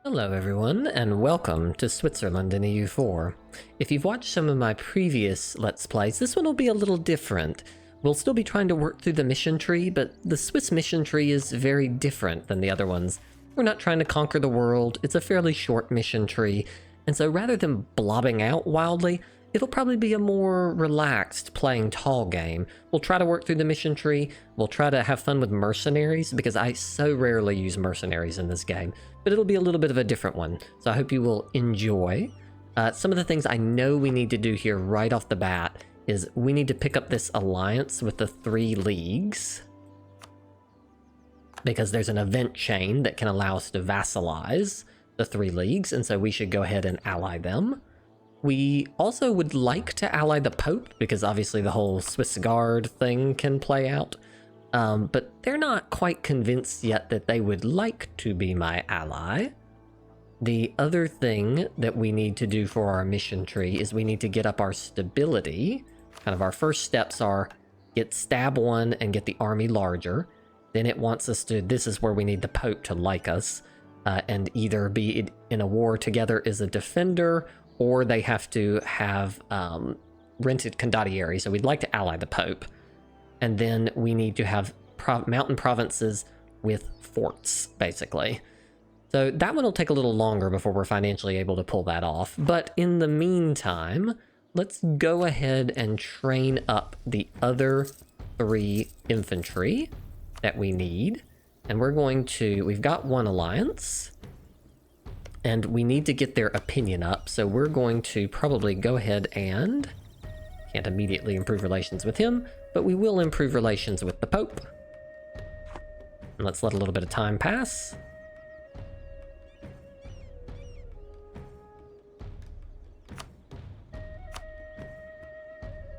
Hello everyone, and welcome to Switzerland in EU4. If you've watched some of my previous Let's Plays, this one will be a little different. We'll still be trying to work through the mission tree, but the Swiss mission tree is very different than the other ones. We're not trying to conquer the world, it's a fairly short mission tree, and so rather than blobbing out wildly, it'll probably be a more relaxed, playing tall game. We'll try to work through the mission tree, we'll try to have fun with mercenaries, because I so rarely use mercenaries in this game, but it'll be a little bit of a different one, so I hope you will enjoy. Some of the things I know we need to do here right off the bat is we need to pick up this alliance with the 3 leagues, because there's an event chain that can allow us to vassalize the 3 leagues, and so we should go ahead and ally them. We also would like to ally the Pope, because obviously the whole Swiss Guard thing can play out. But they're not quite convinced yet that they would like to be my ally. The other thing that we need to do for our mission tree is we need to get up our stability. Kind of our first steps are get stab 1 and get the army larger. Then it wants us to, this is where we need the Pope to like us, and either be in a war together as a defender, or they have to have rented condottieri, so we'd like to ally the Pope. And then we need to have mountain provinces with forts, basically. So that one will take a little longer before we're financially able to pull that off. But in the meantime, let's go ahead and train up the other 3 infantry that we need. And we're going to, we've got 1 alliance, and we need to get their opinion up, so we're going to probably go ahead and, can't immediately improve relations with him, but we will improve relations with the Pope. And let's let a little bit of time pass.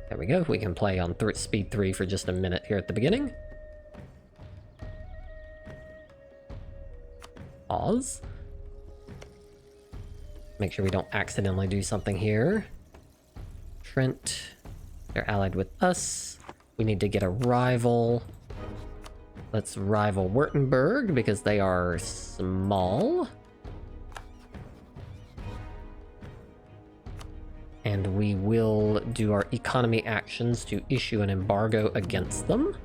There we go, we can play on speed 3 for just a minute here at the beginning. Pause. Make sure we don't accidentally do something here. Trent, they're allied with us. We need to get a rival. Let's rival Württemberg because they are small. And we will do our economy actions to issue an embargo against them.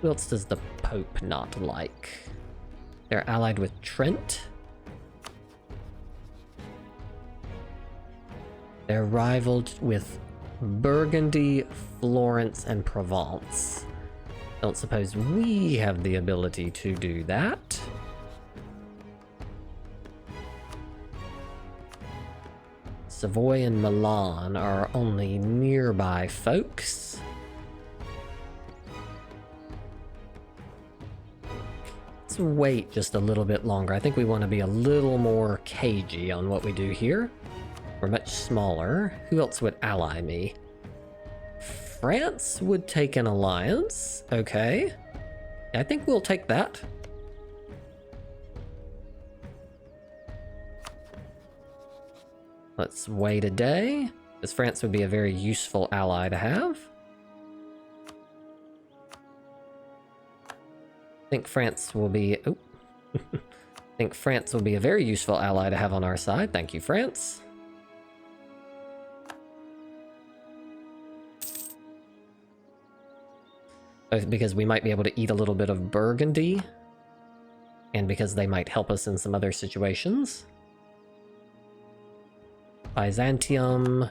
Who else does the Pope not like? They're allied with Trent. They're rivaled with Burgundy, Florence, and Provence. Don't suppose we have the ability to do that. Savoy and Milan are only nearby folks. Let's wait just a little bit longer. I think we want to be a little more cagey on what we do here. We're much smaller. Who else would ally me? France would take an alliance. Okay. I think we'll take that. Let's wait a day, because France would be a very useful ally to have. I think France will be... Oh. I think France will be a very useful ally to have on our side. Thank you, France. Both because we might be able to eat a little bit of Burgundy, and because they might help us in some other situations. Byzantium.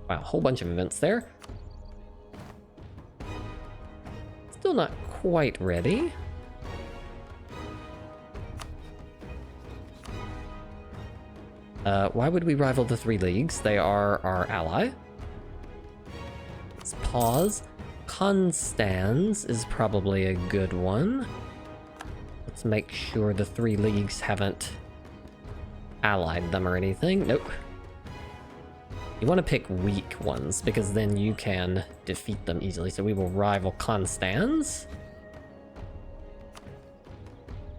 Wow, a whole bunch of events there. Still not quite ready. Why would we rival the 3 leagues? They are our ally. Let's pause. Constans is probably a good one. Let's make sure the 3 leagues haven't allied them or anything. Nope. You want to pick weak ones, because then you can defeat them easily. So we will rival Constans.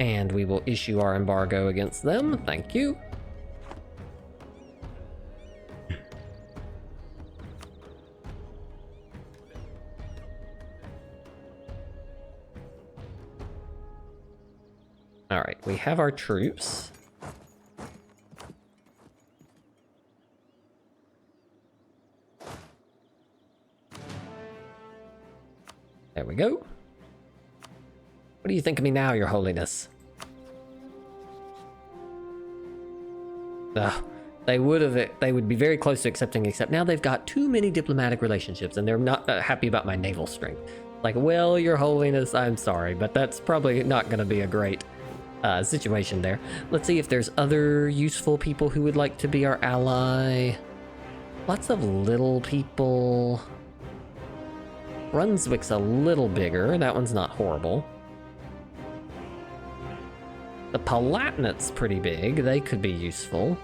And we will issue our embargo against them. Thank you. Alright, we have our troops. There we go. What do you think of me now, Your Holiness? They would be very close to accepting, except now they've got too many diplomatic relationships and they're not happy about my naval strength. Like, well, Your Holiness, I'm sorry, but that's probably not going to be a great situation there. Let's see if there's other useful people who would like to be our ally. Lots of little people. Brunswick's a little bigger. That one's not horrible. The Palatinate's pretty big. They could be useful.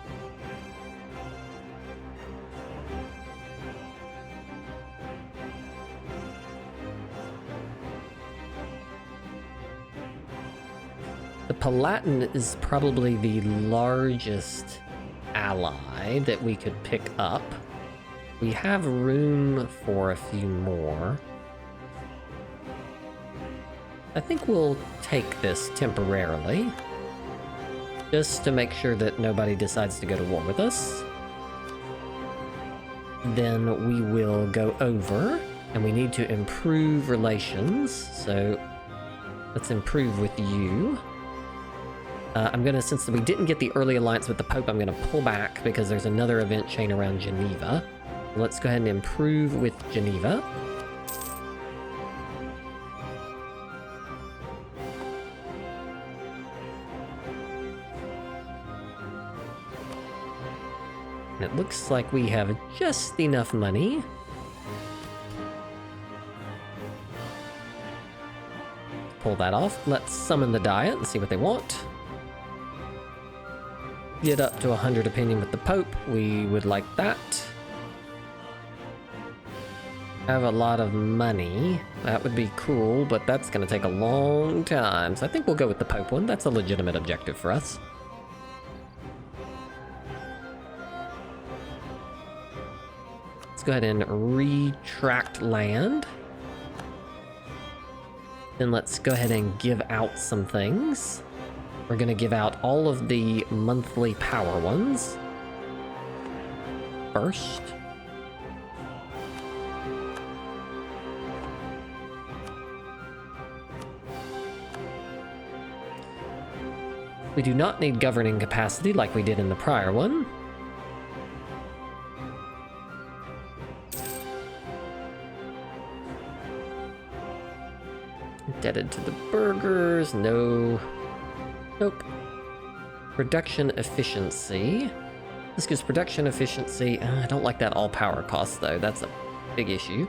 The Palatin is probably the largest ally that we could pick up. We have room for a few more. I think we'll take this temporarily, just to make sure that nobody decides to go to war with us. Then we will go over, and we need to improve relations, so let's improve with you. Since we didn't get the early alliance with the Pope, I'm gonna pull back because there's another event chain around Geneva. Let's go ahead and improve with Geneva. And it looks like we have just enough money. Pull that off. Let's summon the Diet and see what they want. Get up to 100 opinion with the Pope. We would like that. Have a lot of money. That would be cool, but that's going to take a long time. So I think we'll go with the Pope one. That's a legitimate objective for us. Let's go ahead and retract land. Then let's go ahead and give out some things. We're going to give out all of the monthly power ones first. We do not need governing capacity like we did in the prior one. Indebted to the burghers, no. Nope. Production efficiency. This gives production efficiency. I don't like that all power cost though. That's a big issue.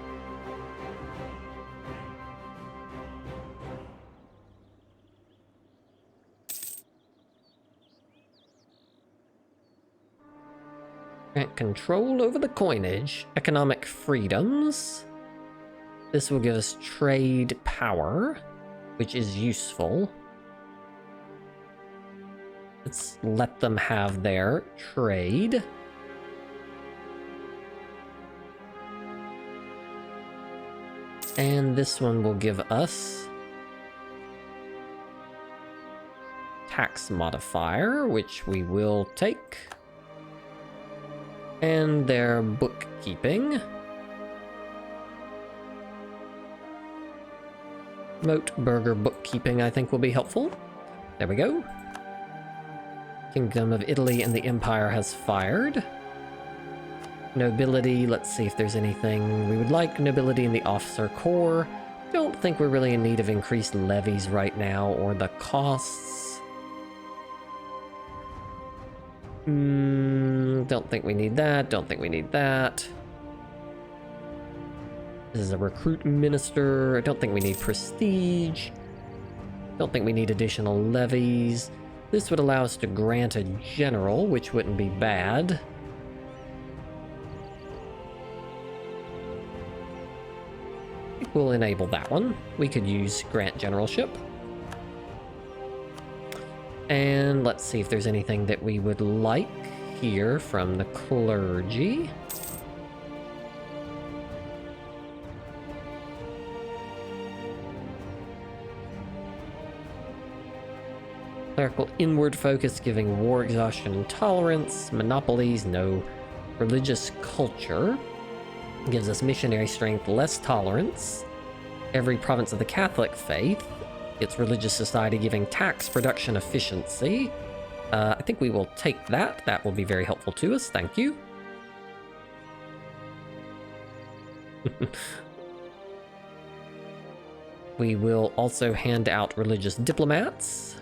Grant control over the coinage. Economic freedoms. This will give us trade power, which is useful. Let's let them have their trade. And this one will give us tax modifier, which we will take. And their bookkeeping. Moat burger bookkeeping, I think, will be helpful. There we go. Kingdom of Italy and the Empire has fired. Nobility, let's see if there's anything. We would like nobility in the officer corps. Don't think we're really in need of increased levies right now, or the costs. Don't think we need that, don't think we need that. This is a recruit minister. I don't think we need prestige. Don't think we need additional levies. This would allow us to grant a general, which wouldn't be bad. I think we'll enable that one. We could use grant generalship. And let's see if there's anything that we would like here from the clergy. Clerical inward focus, giving war exhaustion and tolerance. Monopolies, no. Religious culture gives us missionary strength, less tolerance. Every province of the Catholic faith gets religious society, giving tax production efficiency. I think we will take that. That will be very helpful to us. Thank you. We will also hand out religious diplomats.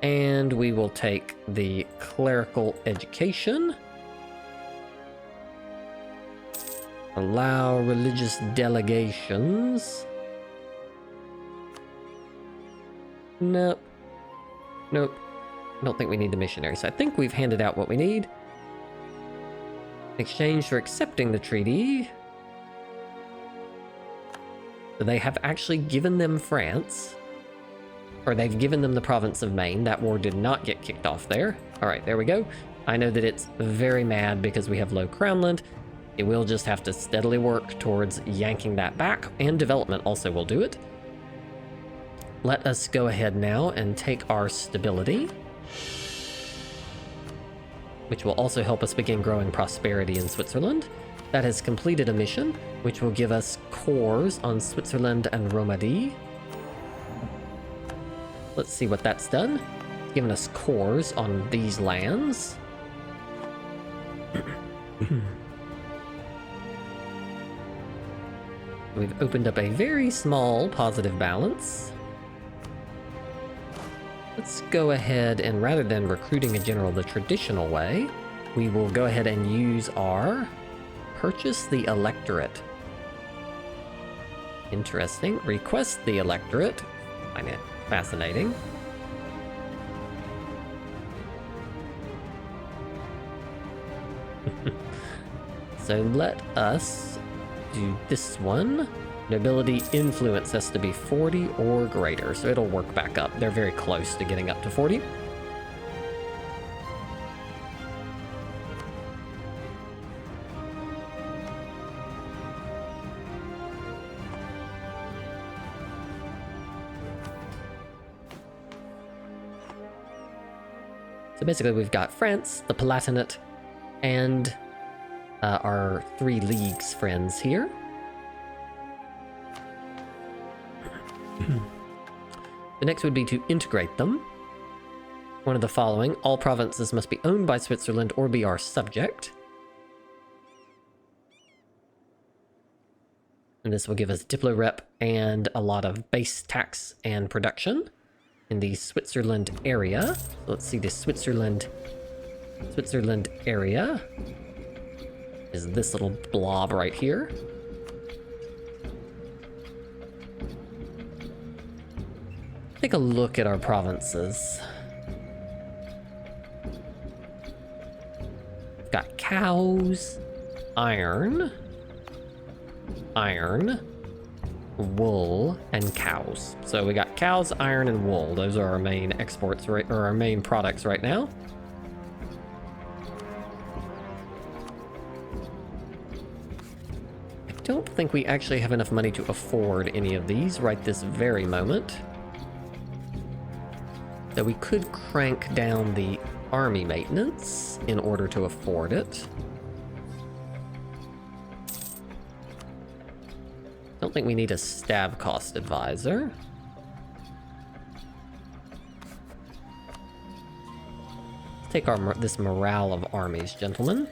And we will take the clerical education. Allow religious delegations. Nope. Nope. I don't think we need the missionaries. I think we've handed out what we need. In exchange for accepting the treaty, they have actually given them France. Or they've given them the province of Maine. That war did not get kicked off there. Alright, there we go. I know that it's very mad because we have low crownland. It will just have to steadily work towards yanking that back, and development also will do it. Let us go ahead now and take our stability, which will also help us begin growing prosperity in Switzerland. That has completed a mission, which will give us cores on Switzerland and Romandy. Let's see what that's done. It's given us cores on these lands. We've opened up a very small positive balance. Let's go ahead and, rather than recruiting a general the traditional way, we will go ahead and use our purchase the electorate. Interesting. Request the electorate. Find it fascinating. So let us do this one. Nobility influence has to be 40 or greater, so it'll work back up. They're very close to getting up to 40. So basically we've got France, the Palatinate, and our 3 leagues friends here. The next would be to integrate them. One of the following: all provinces must be owned by Switzerland or be our subject. And this will give us Diplo Rep and a lot of base tax and production in the Switzerland area. So let's see, the Switzerland area is this little blob right here. Take a look at our provinces. We've got cows, iron, wool, and cows. So we got cows, iron, and wool. Those are our main exports, or our main products right now. I don't think we actually have enough money to afford any of these right this very moment. So we could crank down the army maintenance in order to afford it. Don't think we need a stab cost advisor. Let's take this morale of armies, gentlemen.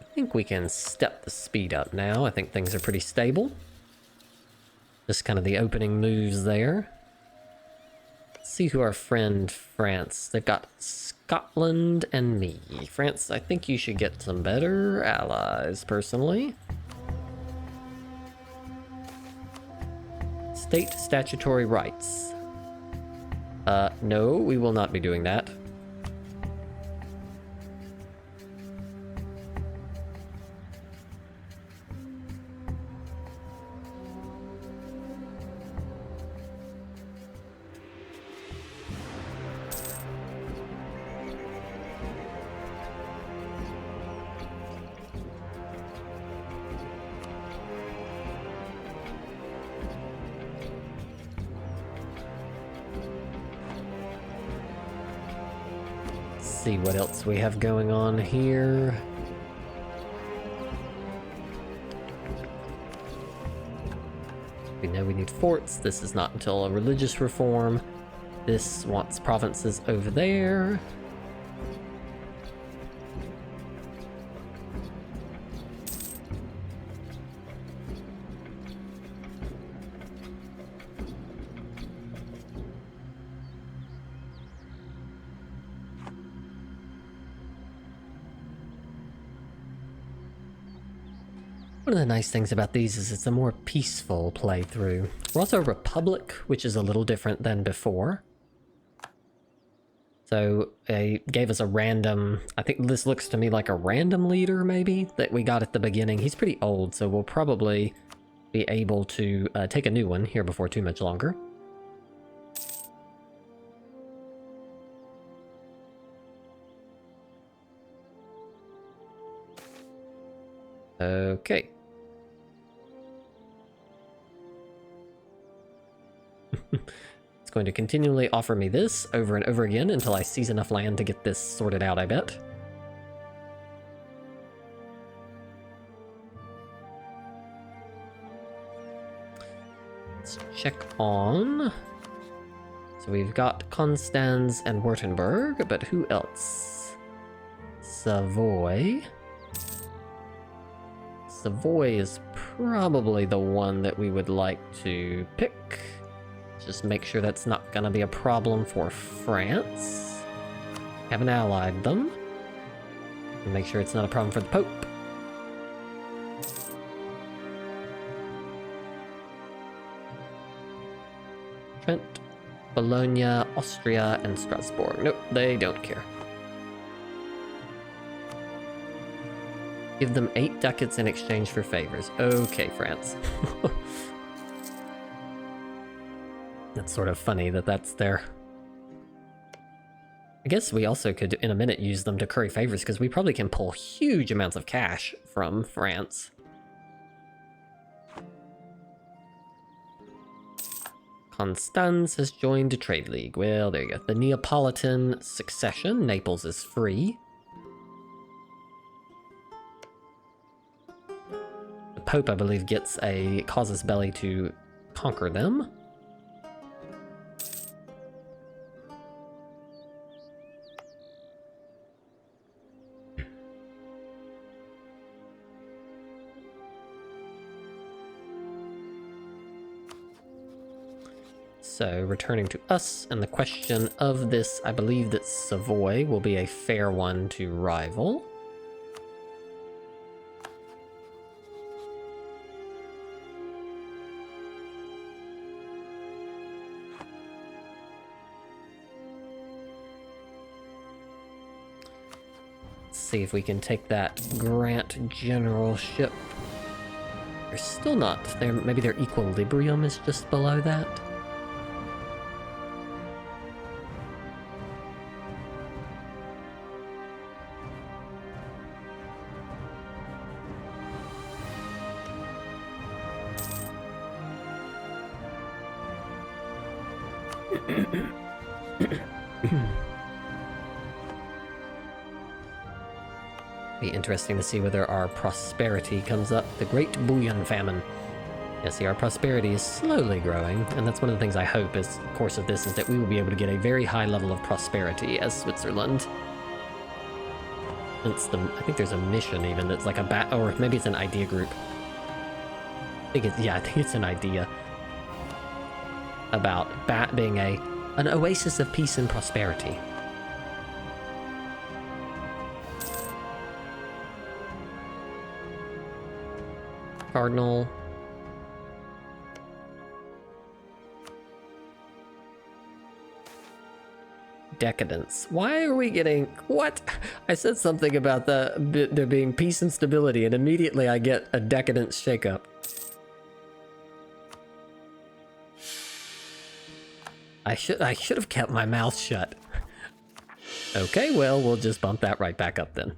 I think we can step the speed up now. I think things are pretty stable. Just kind of the opening moves there. Let's see who our friend France. They've got Scotland and me. France, I think you should get some better allies, personally. State statutory rights. No, we will not be doing that. see what else we have going on here. We know we need forts. This is not until a religious reform. This wants provinces over there. One of the nice things about these is it's a more peaceful playthrough. We're also a republic, which is a little different than before. So they gave us a random, I think this looks to me like a random leader maybe, that we got at the beginning. He's pretty old, so we'll probably be able to take a new one here before too much longer. Okay. It's going to continually offer me this over and over again until I seize enough land to get this sorted out, I bet. Let's check on... So we've got Konstanz and Württemberg, but who else? Savoy. Savoy is probably the one that we would like to pick. Just make sure that's not gonna be a problem for France. Haven't allied them. And make sure it's not a problem for the Pope. Trent, Bologna, Austria, and Strasbourg. Nope, they don't care. Give them 8 ducats in exchange for favors. Okay, France. That's sort of funny that that's there. I guess we also could, in a minute, use them to curry favors, because we probably can pull huge amounts of cash from France. Constance has joined a trade league. Well, there you go. The Neapolitan succession. Naples is free. The Pope, I believe, gets a casus belli to conquer them. So, returning to us, and the question of this, I believe that Savoy will be a fair one to rival. Let's see if we can take that Grant generalship. They're still not there. Maybe their equilibrium is just below that. Be interesting to see whether our prosperity comes up. The Great Bullion Famine. Yeah, see, our prosperity is slowly growing, and that's one of the things I hope is, of course, of this, is that we will be able to get a very high level of prosperity as Switzerland. I think there's a mission even that's like a or maybe it's an idea group. I think it's an idea about being an oasis of peace and prosperity. Cardinal. Decadence. Why are we getting... What? I said something about there being peace and stability, and immediately I get a decadence shakeup. I should have kept my mouth shut. Okay, well, we'll just bump that right back up then.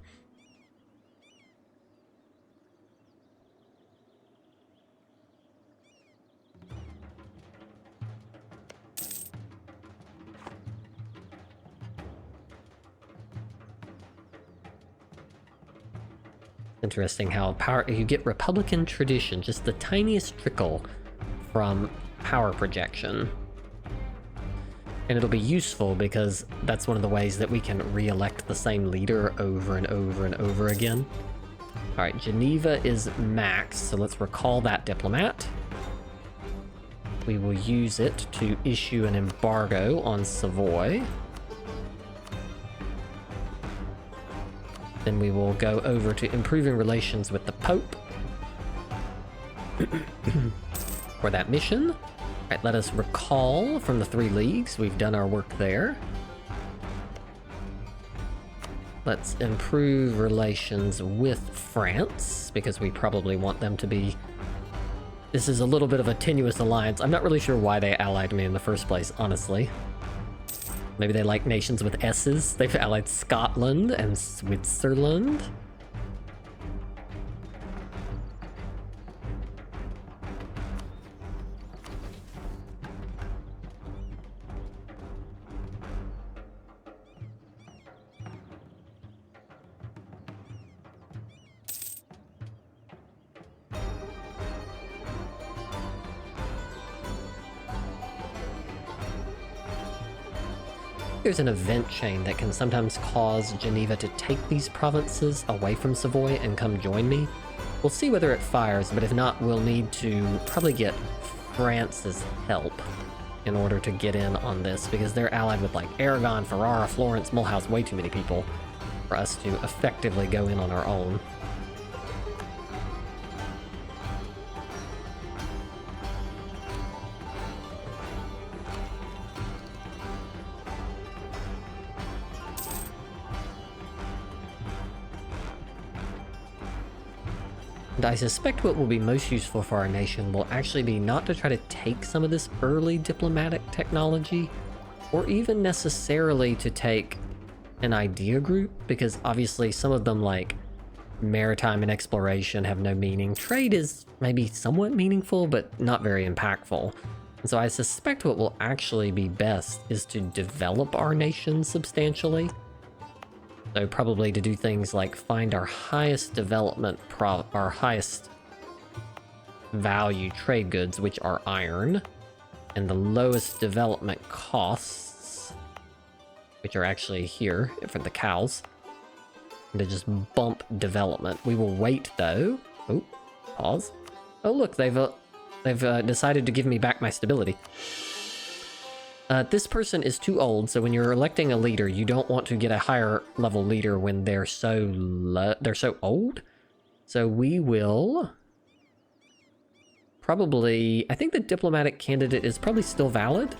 Interesting how you get Republican tradition, just the tiniest trickle from power projection. And it'll be useful because that's one of the ways that we can re-elect the same leader over and over and over again. Alright, Geneva is max, so let's recall that diplomat. We will use it to issue an embargo on Savoy. Then we will go over to improving relations with the Pope for that mission. Alright, let us recall from the 3 leagues. We've done our work there. Let's improve relations with France, because we probably want them to be... This is a little bit of a tenuous alliance. I'm not really sure why they allied me in the first place, honestly. Maybe they like nations with S's. They've allied Scotland and Switzerland. There's an event chain that can sometimes cause Geneva to take these provinces away from Savoy and come join me. We'll see whether it fires, but if not, we'll need to probably get France's help in order to get in on this, because they're allied with like Aragon, Ferrara, Florence, Mulhouse, way too many people for us to effectively go in on our own. And I suspect what will be most useful for our nation will actually be not to try to take some of this early diplomatic technology, or even necessarily to take an idea group, because obviously some of them, like maritime and exploration, have no meaning. Trade is maybe somewhat meaningful, but not very impactful. And so I suspect what will actually be best is to develop our nation substantially. So probably to do things like find our highest development, our highest value trade goods, which are iron, and the lowest development costs, which are actually here for the cows, and to just bump development. We will wait though. Oh, pause. Oh look, they've decided to give me back my stability. This person is too old, so when you're electing a leader, you don't want to get a higher level leader when they're so old. So we will probably... I think the diplomatic candidate is probably still valid.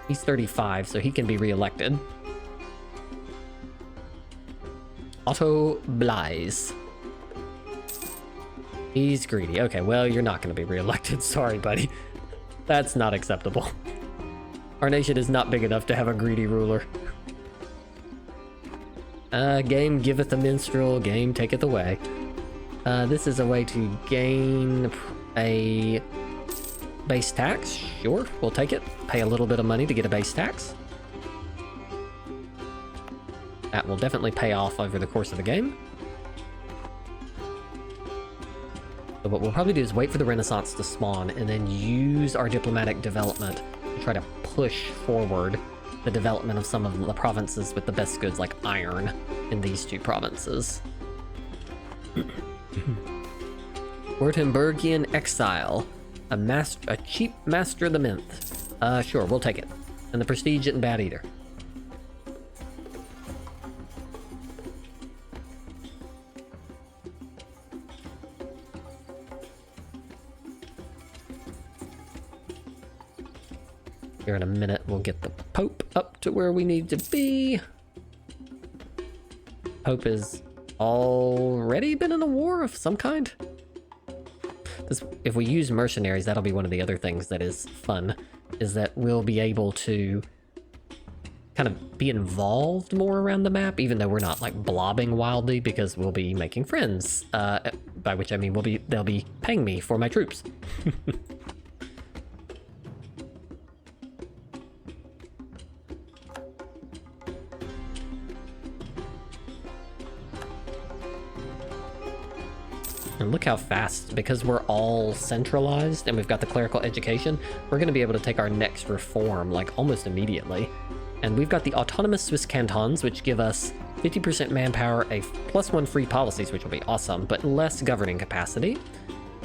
He's 35, so he can be re-elected. Otto Blaise. He's greedy. Okay, well, you're not going to be re-elected. Sorry, buddy. That's not acceptable. Our nation is not big enough to have a greedy ruler. Game giveth a minstrel, game taketh away. This is a way to gain a base tax. Sure, we'll take it. Pay a little bit of money to get a base tax. That will definitely pay off over the course of the game. So what we'll probably do is wait for the Renaissance to spawn and then use our diplomatic development to try to push forward the development of some of the provinces with the best goods like iron in these 2 provinces. Württembergian exile. A cheap master of the mint. Sure, we'll take it. And the prestige isn't bad either. Here in a minute, we'll get the Pope up to where we need to be. Pope has already been in a war of some kind. If we use mercenaries, that'll be one of the other things that is fun, is that we'll be able to kind of be involved more around the map, even though we're not like blobbing wildly, because we'll be making friends. By which I mean they'll be paying me for my troops. And look how fast, because we're all centralized and we've got the clerical education, we're going to be able to take our next reform like almost immediately. And we've got the autonomous Swiss cantons, which give us 50% manpower, a +1 free policies, which will be awesome, but less governing capacity.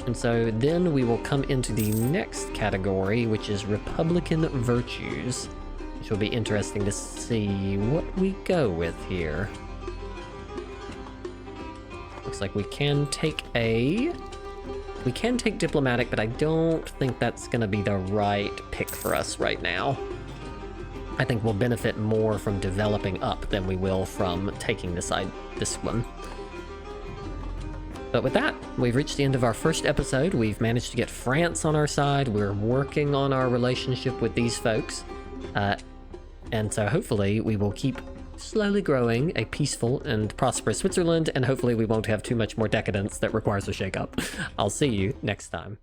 And so then we will come into the next category, which is Republican virtues, which will be interesting to see what we go with here. Looks like we can take diplomatic, but I don't think that's going to be the right pick for us right now. I think we'll benefit more from developing up than we will from taking this one. But with that, we've reached the end of our first episode. We've managed to get France on our side. We're working on our relationship with these folks. And so hopefully we will keep slowly growing a peaceful and prosperous Switzerland, and hopefully we won't have too much more decadence that requires a shakeup. I'll see you next time.